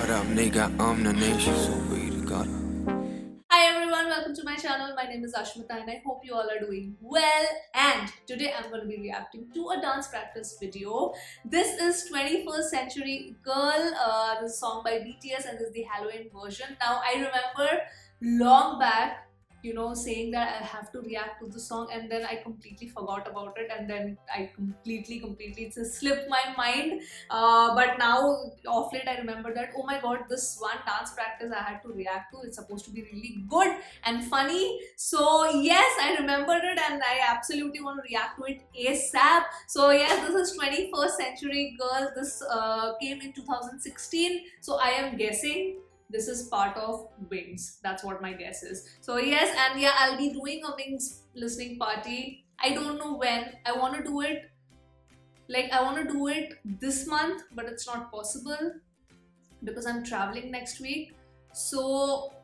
What up, nigga? I'm the nation, so we got. Hi everyone, welcome to my channel. My name is Ashmita and I hope you all are doing well. And today I'm going to be reacting to a dance practice video. This is 21st Century Girl, this song by BTS, and this is the Halloween version. Now I remember long back, saying that I have to react to the song, and then I completely forgot about it, and then I completely it just slipped my mind. But now off late I remember that, oh my god, this one dance practice I had to react to. It's supposed to be really good and funny. So yes, I remembered it and I absolutely want to react to it ASAP. So yes, this is 21st Century Girl. This came in 2016. So I am guessing this is part of Wings. That's what my guess is. So yes, and yeah, I'll be doing a Wings listening party. I don't know when. I want to do it this month, but it's not possible because I'm traveling next week. So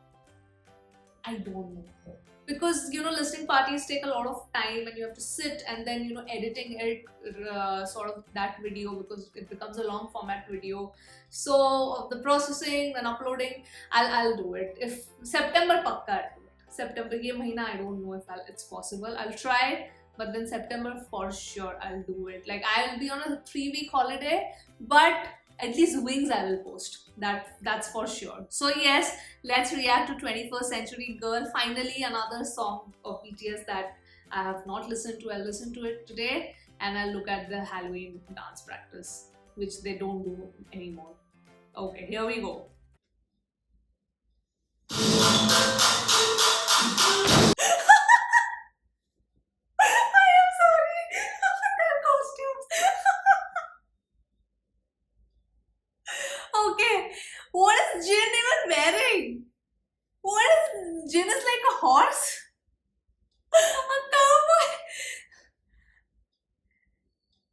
I don't know, because listening parties take a lot of time and you have to sit, and then editing it, sort of that video, because it becomes a long format video. So the processing and uploading, I'll do it. If September pakka, I'll do it. September ye mahina, I don't know if it's possible. I'll try, but then September for sure I'll do it. Like, I'll be on a 3-week holiday, but at least Wings I will post. That's for sure. So yes, let's react to 21st Century Girl. Finally, another song of BTS that I have not listened to. I'll listen to it today and I'll look at the Halloween dance practice, which they don't do anymore. Okay, here we go. Okay, what is Jin even wearing? Jin is like a horse? A cowboy?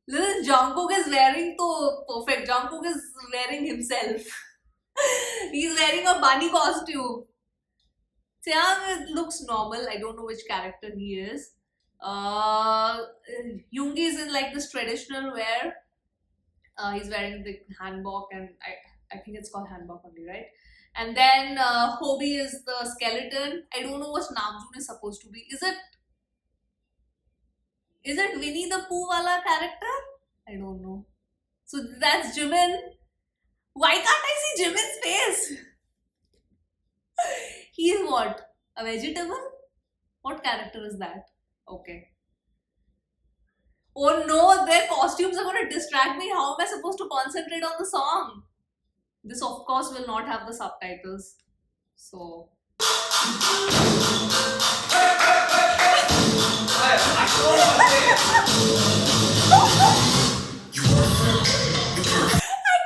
Listen, Jungkook is wearing to perfect. Jungkook is wearing himself. He's wearing a bunny costume. Seong looks normal. I don't know which character he is. Yoongi is in like this traditional wear. He's wearing the hanbok, and I think it's called hanbok only, right? And then Hobie is the skeleton. I don't know what Namjoon is supposed to be. Is it Winnie the Pooh wala character? I don't know. So that's Jimin. Why can't I see Jimin's face? He's what? A vegetable? What character is that? Okay. Oh no, their costumes are going to distract me. How am I supposed to concentrate on the song? This of course will not have the subtitles. So... I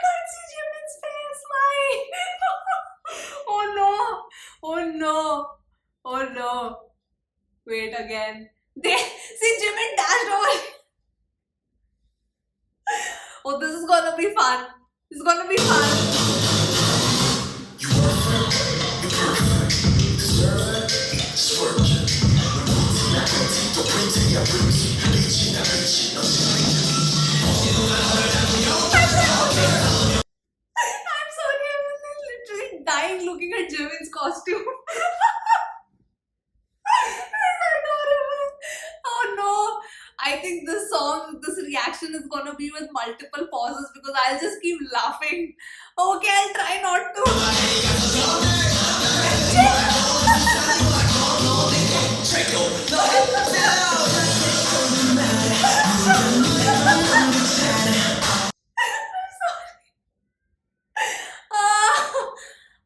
can't see Jimin's face. Why? Oh no. Oh no. Oh no. Wait again. See, Jimin dashed over. Oh, this is gonna be fun. This is gonna be fun. I'm sorry, I'm literally dying looking at Jimin's costume. Oh no. I think this reaction is gonna be with multiple pauses because I'll just keep laughing. Okay, I'll try not to.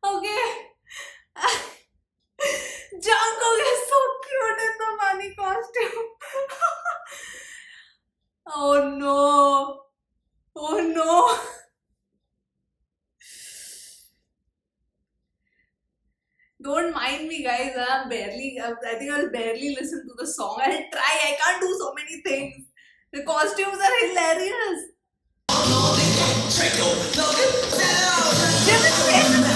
Okay. Jungkook is so cute in the bunny costume. Oh no. Oh no. Don't mind me, guys. I think I'll barely listen to the song. I'll try. I can't do so many things. The costumes are hilarious. Jimin's face is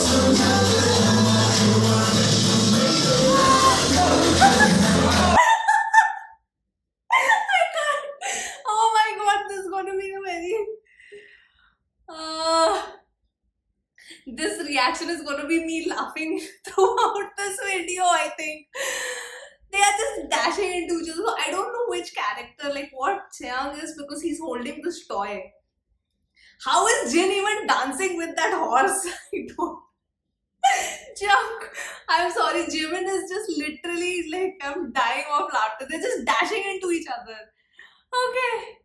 so this reaction is going to be me laughing throughout this video, I think. They are just dashing into each other. So I don't know which character, like what Seong is, because he's holding this toy. How is Jin even dancing with that horse? I don't. Junk. I'm sorry, Jimin is just literally like, I'm dying of laughter. They're just dashing into each other. Okay.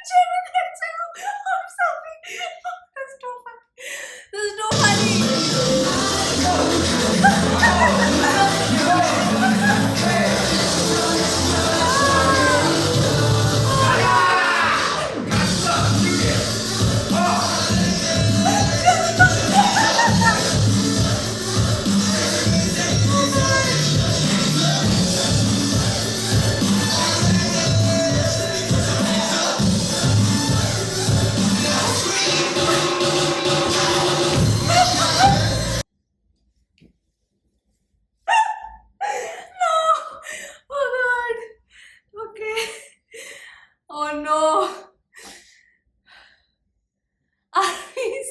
Jimin hits him. I'm sorry. This is too funny. This is too funny. Oh no! Arby's.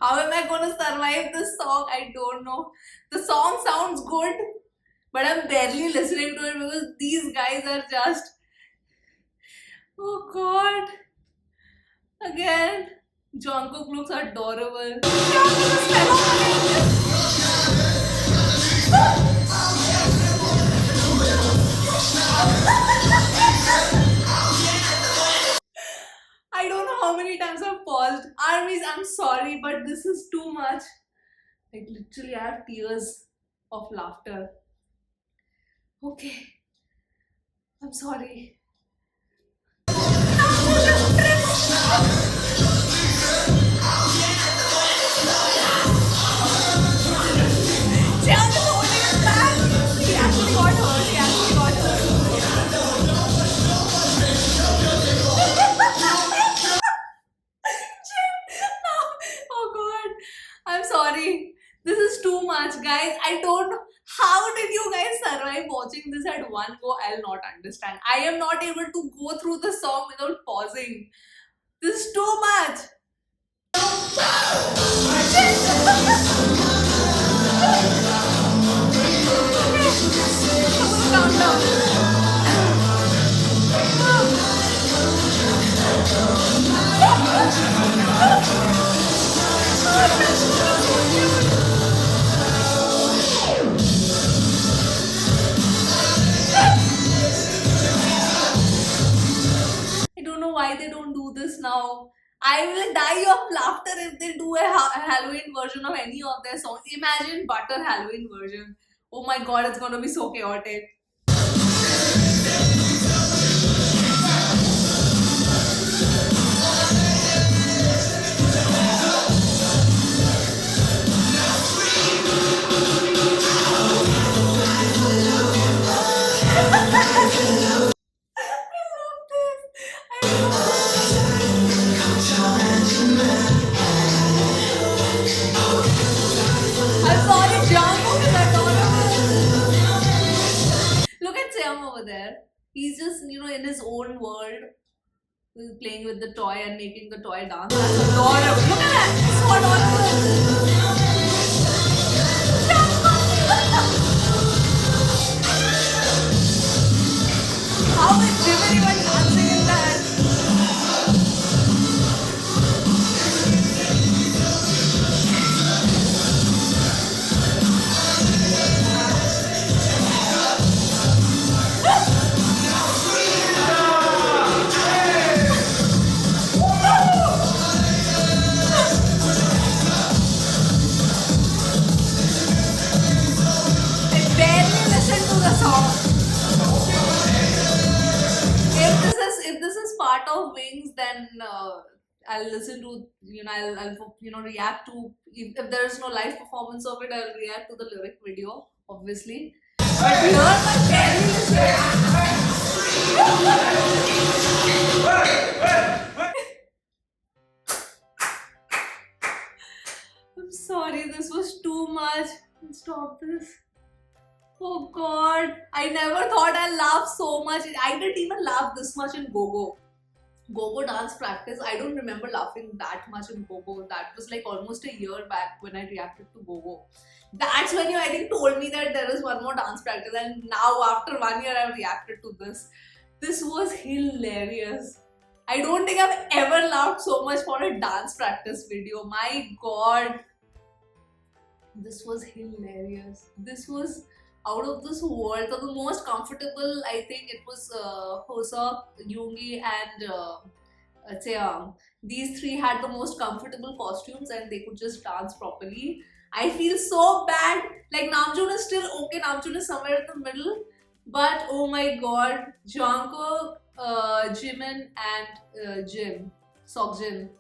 How am I gonna survive this song? I don't know. The song sounds good, but I'm barely listening to it because these guys are just. Oh god. Again. Jungkook looks adorable. I don't know how many times I've paused. Armies, I'm sorry, but this is too much. Like literally, I have tears of laughter. Okay. I'm sorry. I'm sorry. This is too much, guys. I don't know. How did you guys survive watching this at one go? I'll not understand. I am not able to go through the song without pausing. This is too much. Count down. I don't know why they don't do this now. I will die of laughter if they do a Halloween version of any of their songs. Imagine Butter Halloween version. Oh my god, it's gonna be so chaotic. Over there, he's just, you know, in his own world, playing with the toy and making the toy dance. That's adorable. Look at that, it's so adorable. How is Jimin even dancing in that? If this is part of Wings, then I'll listen to, you know, I'll you know, react to, if there is no live performance of it, I'll react to the lyric video, obviously. But here my parents I'm sorry, this was too much. Stop this. Oh god, I never thought I'd laugh so much. I didn't even laugh this much in Go-Go. Go-Go dance practice. I don't remember laughing that much in Go-Go. That was like almost a year back when I reacted to Go-Go. That's when you, I think, told me that there is one more dance practice, and now after 1 year I've reacted to this. This was hilarious. I don't think I've ever laughed so much for a dance practice video. My god. This was hilarious. This was out of this world. So the most comfortable, I think it was Hoseok, Yoongi, and these three had the most comfortable costumes and they could just dance properly. I feel so bad. Like Namjoon is still okay. Namjoon is somewhere in the middle, but oh my god, Jungkook, Jimin, and Seokjin.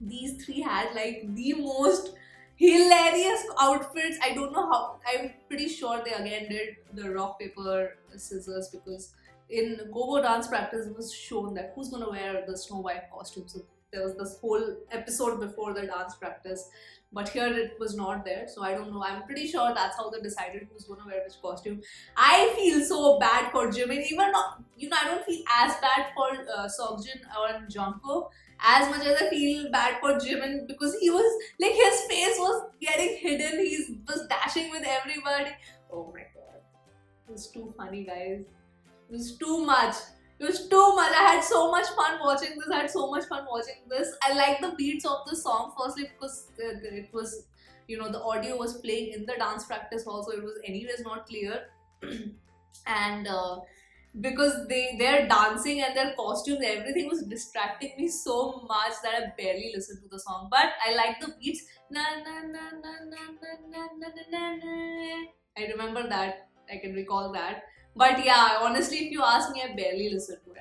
These three had like the most hilarious outfits. I don't know how. I'm pretty sure they again did the rock paper scissors, because in Go-Go dance practice it was shown that who's gonna wear the Snow White costume. So there was this whole episode before the dance practice, but here it was not there. So I don't know. I'm pretty sure that's how they decided who's gonna wear which costume. I feel so bad for Jimin. Even not, I don't feel as bad for Seokjin or Jungkook as much as I feel bad for Jimin, because he was like, his face was getting hidden. He was dashing with everybody. Oh my god, it was too funny, guys. It was too much. It was too much. I had so much fun watching this. I like the beats of the song, firstly because it was, the audio was playing in the dance practice also. It was anyways not clear. And because they're dancing and their costumes, everything was distracting me so much that I barely listened to the song. But I like the beats. Na na na na na na na na na na. I remember that. I can recall that. But yeah, honestly, if you ask me, I barely listened to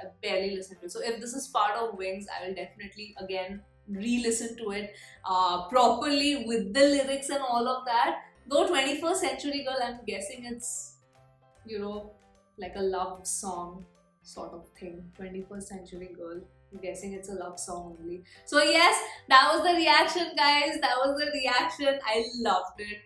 it. So if this is part of Wings, I will definitely again re-listen to it properly with the lyrics and all of that. Though 21st Century Girl, I'm guessing it's, like a love song sort of thing. 21st Century Girl. I'm guessing it's a love song only. So yes, that was the reaction, guys. I loved it.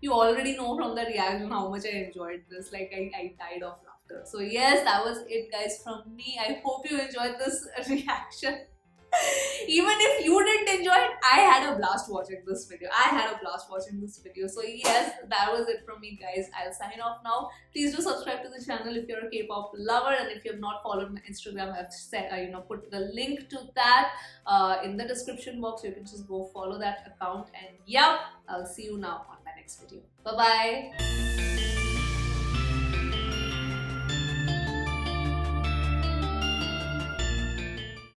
You already know from the reaction how much I enjoyed this. Like I died of laughter. So yes, that was it, guys, from me. I hope you enjoyed this reaction. Even if you didn't enjoy it, I had a blast watching this video. So yes, that was it from me, guys. I'll sign off now. Please do subscribe to the channel if you're a K-pop lover, and if you have not followed my Instagram, I've said, put the link to that in the description box. You can just go follow that account. And yeah, I'll see you now on my next video. Bye bye.